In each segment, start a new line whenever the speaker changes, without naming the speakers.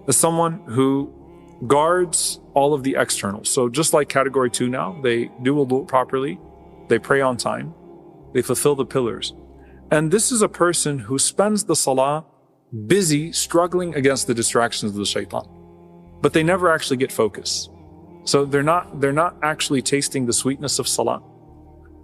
is someone who guards all of the externals. So just like category 2 now, they do wudu properly, they pray on time, they fulfill the pillars. And this is a person who spends the salah busy struggling against the distractions of the shaitan, but they never actually get focus. So they're not actually tasting the sweetness of salah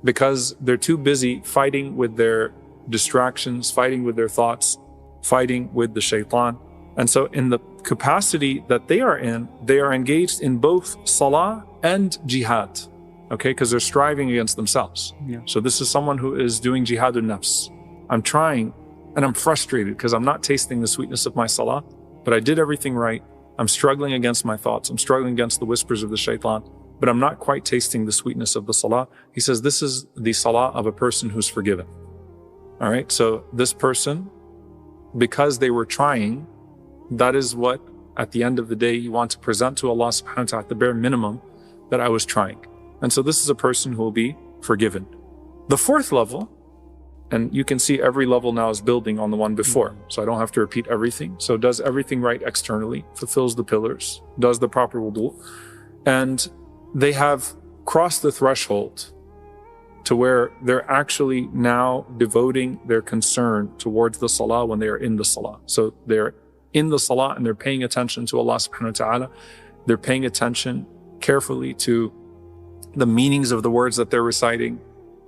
because they're too busy fighting with their distractions, fighting with their thoughts, fighting with the shaitan. And so in the capacity that they are in, they are engaged in both salah and jihad, okay? Because they're striving against themselves.
Yeah.
So this is someone who is doing jihadun nafs. I'm trying and I'm frustrated because I'm not tasting the sweetness of my salah, but I did everything right. I'm struggling against my thoughts. I'm struggling against the whispers of the shaitan, but I'm not quite tasting the sweetness of the salah. He says this is the salah of a person who's forgiven. All right, so this person, because they were trying, that is what at the end of the day you want to present to Allah subhanahu wa ta'ala, at the bare minimum, that I was trying. And so this is a person who will be forgiven. The fourth level, and you can see every level now is building on the one before, so I don't have to repeat everything. So does everything right externally, fulfills the pillars, does the proper wudu, and they have crossed the threshold to where they're actually now devoting their concern towards the salah when they are in the salah. So they're in the salah and they're paying attention to Allah subhanahu wa ta'ala. They're paying attention carefully to the meanings of the words that they're reciting,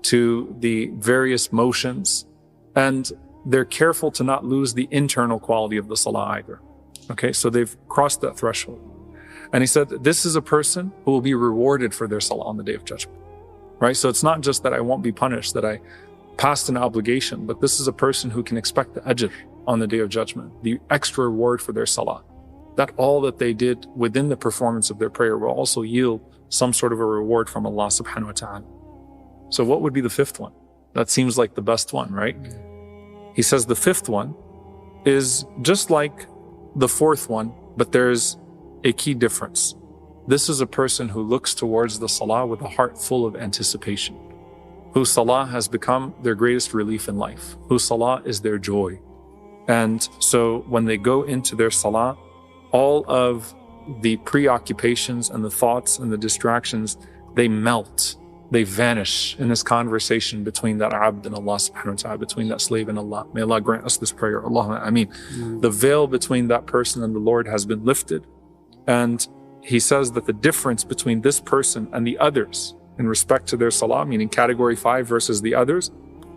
to the various motions, and they're careful to not lose the internal quality of the salah either. Okay, so they've crossed that threshold. And he said, this is a person who will be rewarded for their salah on the Day of Judgment. Right? So it's not just that I won't be punished, that I passed an obligation, but this is a person who can expect the ajr on the Day of Judgment, the extra reward for their salah. That all that they did within the performance of their prayer will also yield some sort of a reward from Allah subhanahu wa ta'ala. So what would be the fifth one? That seems like the best one, right? He says the fifth one is just like the fourth one, but there's a key difference. This is a person who looks towards the salah with a heart full of anticipation, whose salah has become their greatest relief in life, whose salah is their joy. And so when they go into their salah, all of the preoccupations and the thoughts and the distractions, they melt, they vanish in this conversation between that abd and Allah subhanahu wa ta'ala, between that slave and Allah. May Allah grant us this prayer. Allahumma ameen. The veil between that person and the Lord has been lifted. And he says that the difference between this person and the others in respect to their salah, meaning category 5 versus the others,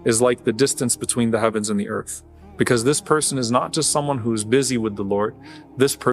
is like the distance between the heavens and the earth. Because this person is not just someone who's busy with the Lord. This person